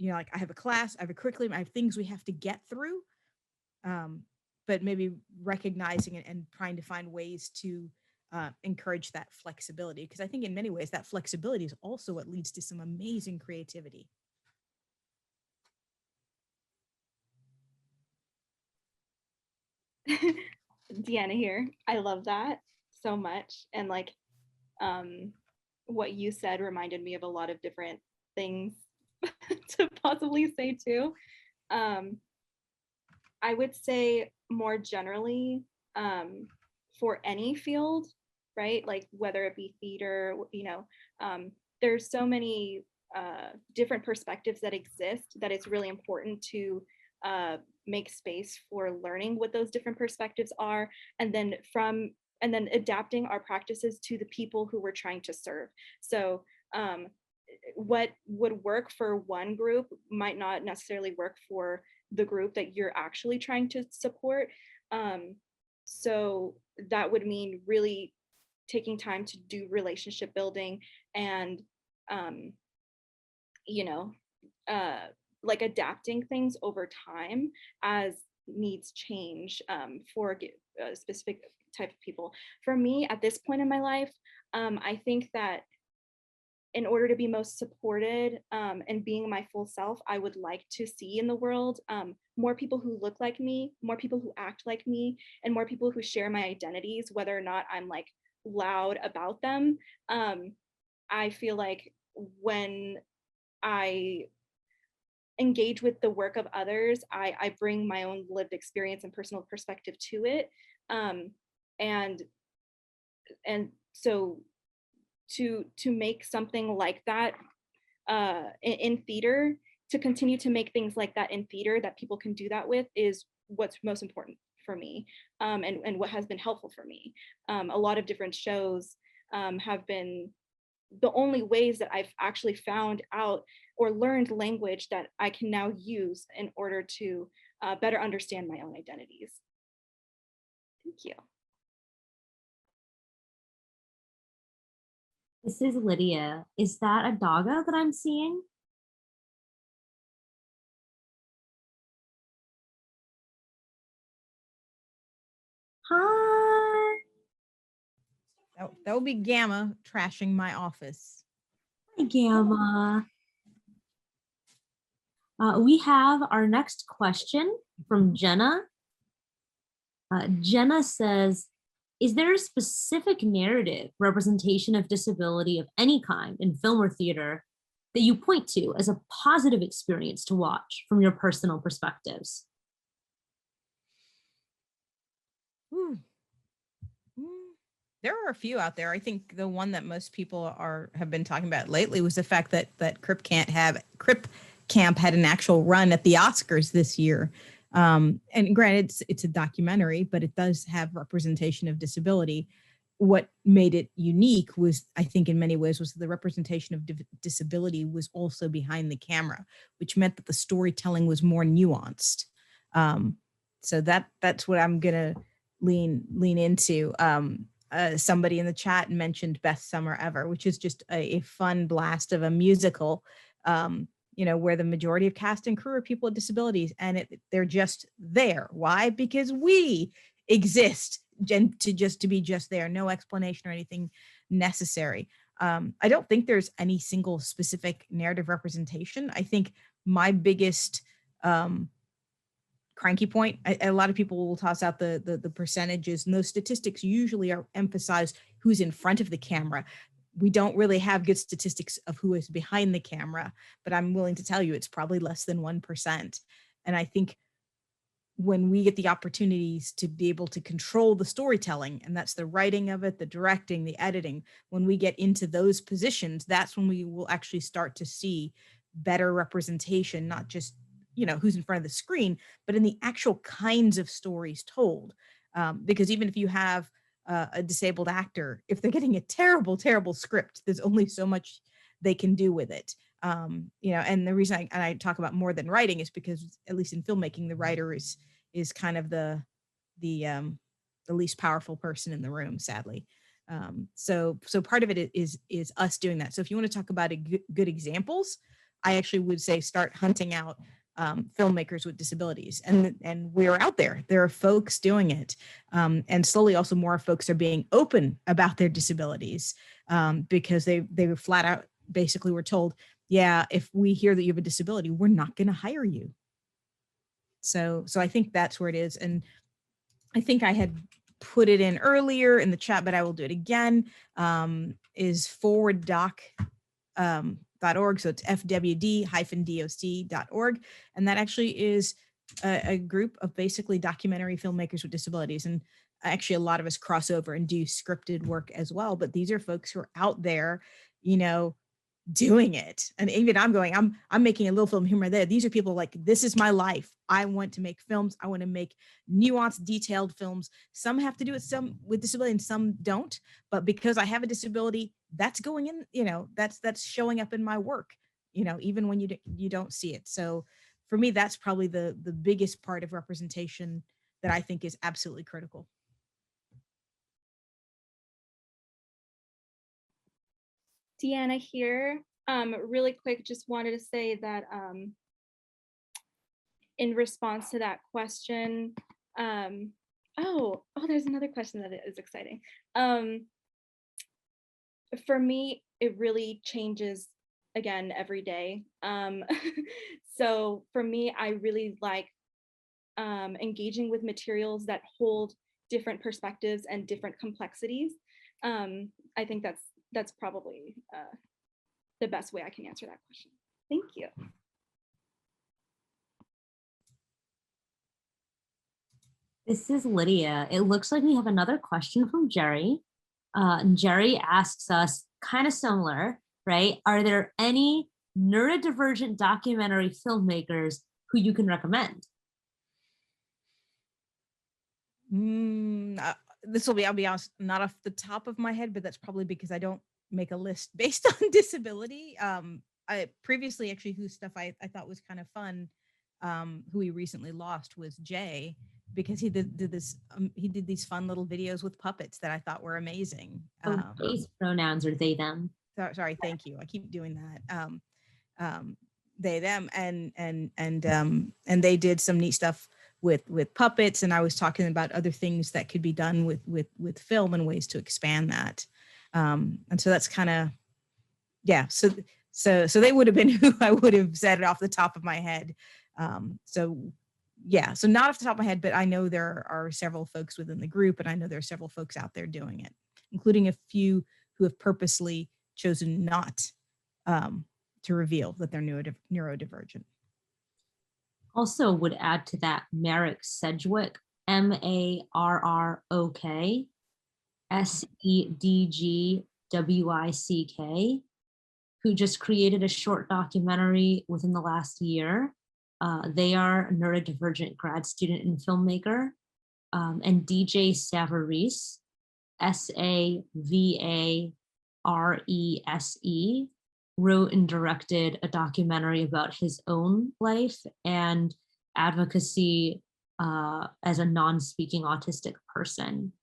like I have a class, I have a curriculum, I have things we have to get through. But maybe recognizing it and trying to find ways to encourage that flexibility. Because I think in many ways that flexibility is also what leads to some amazing creativity. Deanna here. I love that so much. And like what you said reminded me of a lot of different things to possibly say too. I would say more generally, for any field, right? Like whether it be theater, there's so many different perspectives that exist that it's really important to make space for learning what those different perspectives are, and then adapting our practices to the people who we're trying to serve. So what would work for one group might not necessarily work for the group that you're actually trying to support. So that would mean really taking time to do relationship building and, like adapting things over time as needs change for a specific type of people. For me, at this point in my life, I think that in order to be most supported and being my full self, I would like to see in the world more people who look like me, more people who act like me, and more people who share my identities, whether or not I'm like loud about them. I feel like when I engage with the work of others, I bring my own lived experience and personal perspective to it. And so to make something like that in theater, to continue to make things like that in theater that people can do that with is what's most important for me, and what has been helpful for me. A lot of different shows have been the only ways that I've actually found out or learned language that I can now use in order to better understand my own identities. Thank you. This is Lydia. Is that a doggo that I'm seeing? Hi. That will be Gamma trashing my office. Hi, Gamma. We have our next question from Jenna. Jenna says, is there a specific narrative representation of disability of any kind in film or theater that you point to as a positive experience to watch from your personal perspectives? Ooh. There are a few out there. I think the one that most people have been talking about lately was the fact that Crip Camp had an actual run at the Oscars this year. And granted, it's a documentary, but it does have representation of disability. What made it unique was, I think, in many ways, was the representation of disability was also behind the camera, which meant that the storytelling was more nuanced. So that's what I'm gonna lean into. Somebody in the chat mentioned Best Summer Ever, which is just a fun blast of a musical, where the majority of cast and crew are people with disabilities, and they're just there. Why? Because we exist, and to be just there, no explanation or anything necessary. I don't think there's any single specific narrative representation. I think my biggest cranky point, a lot of people will toss out the percentages, and those statistics usually are emphasized who's in front of the camera. We don't really have good statistics of who is behind the camera, but I'm willing to tell you it's probably less than 1%. And I think when we get the opportunities to be able to control the storytelling, and that's the writing of it, the directing, the editing, when we get into those positions, that's when we will actually start to see better representation, not just who's in front of the screen, but in the actual kinds of stories told. Because even if you have a disabled actor, if they're getting a terrible script, there's only so much they can do with it. And the reason I talk about more than writing is because, at least in filmmaking, the writer is kind of the least powerful person in the room, sadly. So part of it is us doing that. So if you want to talk about good examples, I actually would say start hunting out filmmakers with disabilities, and we're out there. There are folks doing it, and slowly also more folks are being open about their disabilities, because they were flat out basically were told, yeah, if we hear that you have a disability, we're not going to hire you. So I think that's where it is, and I think I had put it in earlier in the chat, but I will do it again. Is forwarddoc. .org. So it's fwd-doc.org. And that actually is a group of basically documentary filmmakers with disabilities. And actually a lot of us cross over and do scripted work as well. But these are folks who are out there, doing it. And even I'm making a little film here or there. These are people like, this is my life. I want to make films. I want to make nuanced, detailed films. Some have to do with disability and some don't. But because I have a disability, that's going in, that's showing up in my work, even when you don't see it. So for me, that's probably the biggest part of representation that I think is absolutely critical. Deanna here. Really quick, just wanted to say that in response to that question, there's another question that is exciting. For me, it really changes again every day. So for me, I really like engaging with materials that hold different perspectives and different complexities. I think that's probably the best way I can answer that question. Thank you. This is Lydia. It looks like we have another question from Jerry. Jerry asks us, kind of similar, right? Are there any neurodivergent documentary filmmakers who you can recommend? I'll be honest, not off the top of my head, but that's probably because I don't make a list based on disability. I previously actually whose stuff I thought was kind of fun, who he recently lost, was Jay, because he did these fun little videos with puppets that I thought were amazing. Base pronouns are they them. Sorry, thank you. I keep doing that. They them, and they did some neat stuff with puppets, and I was talking about other things that could be done with film and ways to expand that. And so that's kind of, yeah. So they would have been who I would have said it off the top of my head. So yeah, so not off the top of my head, but I know there are several folks within the group, and I know there are several folks out there doing it, including a few who have purposely chosen not to reveal that they're neurodivergent. Also would add to that Marek Sedgwick, Marrok Sedgwick, who just created a short documentary within the last year. They are a neurodivergent grad student and filmmaker. And DJ Savarese, Savarese, wrote and directed a documentary about his own life and advocacy as a non-speaking autistic person.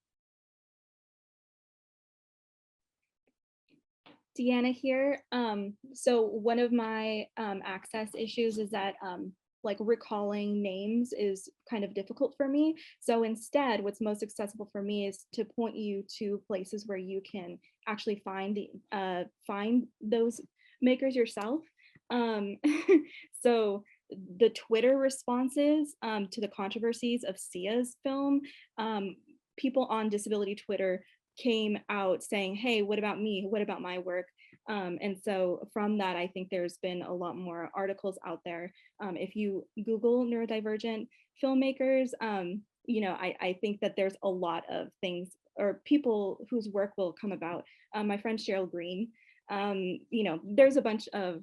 Deanna here. So one of my access issues is that like recalling names is kind of difficult for me. So instead, what's most accessible for me is to point you to places where you can actually find those makers yourself. So the Twitter responses to the controversies of Sia's film, people on disability Twitter came out saying, hey, what about me? What about my work? And so from that, I think there's been a lot more articles out there. If you Google neurodivergent filmmakers, you know, I think that there's a lot of things or people whose work will come about. My friend Cheryl Green, you know, there's a bunch of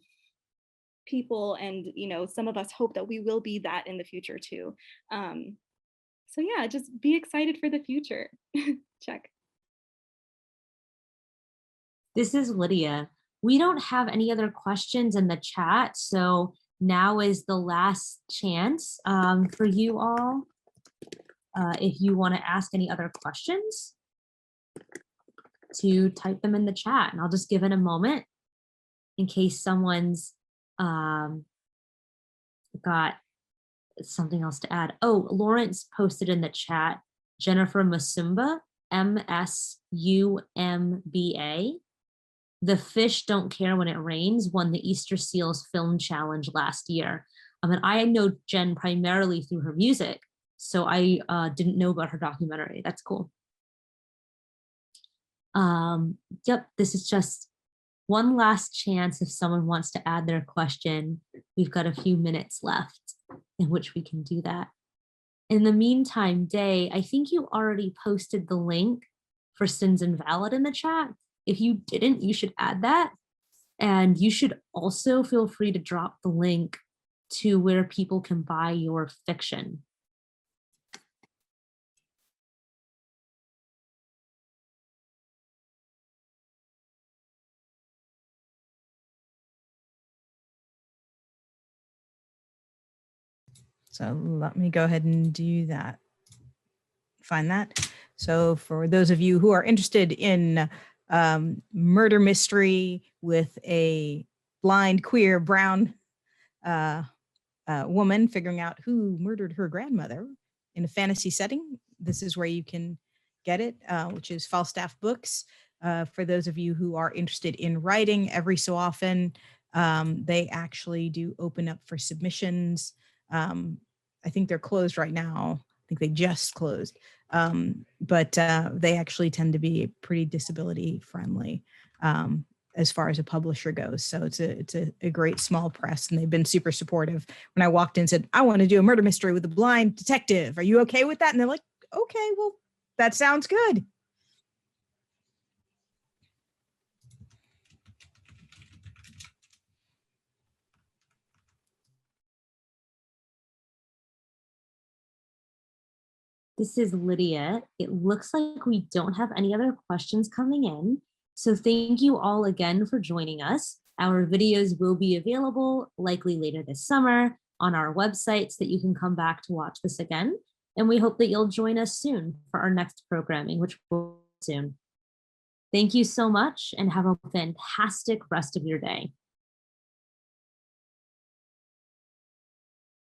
people, and, you know, some of us hope that we will be that in the future too. So yeah, just be excited for the future. Check. This is Lydia. We don't have any other questions in the chat, so now is the last chance for you all. If you want to ask any other questions, to type them in the chat, and I'll just give it a moment in case someone's got something else to add. Oh, Lawrence posted in the chat, Jennifer Musumba, Musumba. The Fish Don't Care When It Rains won the Easter Seals Film Challenge last year. And I know Jen primarily through her music, so I didn't know about her documentary. That's cool. Yep, this is just one last chance if someone wants to add their question. We've got a few minutes left in which we can do that. In the meantime, Day, I think you already posted the link for Sins Invalid in the chat. If you didn't, you should add that. And you should also feel free to drop the link to where people can buy your fiction. So let me go ahead and do that. Find that. So for those of you who are interested in murder mystery with a blind, queer, brown woman figuring out who murdered her grandmother in a fantasy setting, this is where you can get it, which is Falstaff Books. For those of you who are interested in writing, every so often they actually do open up for submissions. I think they're closed right now. I think they just closed, but they actually tend to be pretty disability friendly as far as a publisher goes. So it's a great small press, and they've been super supportive. When I walked in and said, I want to do a murder mystery with a blind detective, are you okay with that? And they're like, okay, well, that sounds good. This is Lydia. It looks like we don't have any other questions coming in. So thank you all again for joining us. Our videos will be available likely later this summer on our website so that you can come back to watch this again. And we hope that you'll join us soon for our next programming, which will be soon. Thank you so much and have a fantastic rest of your day.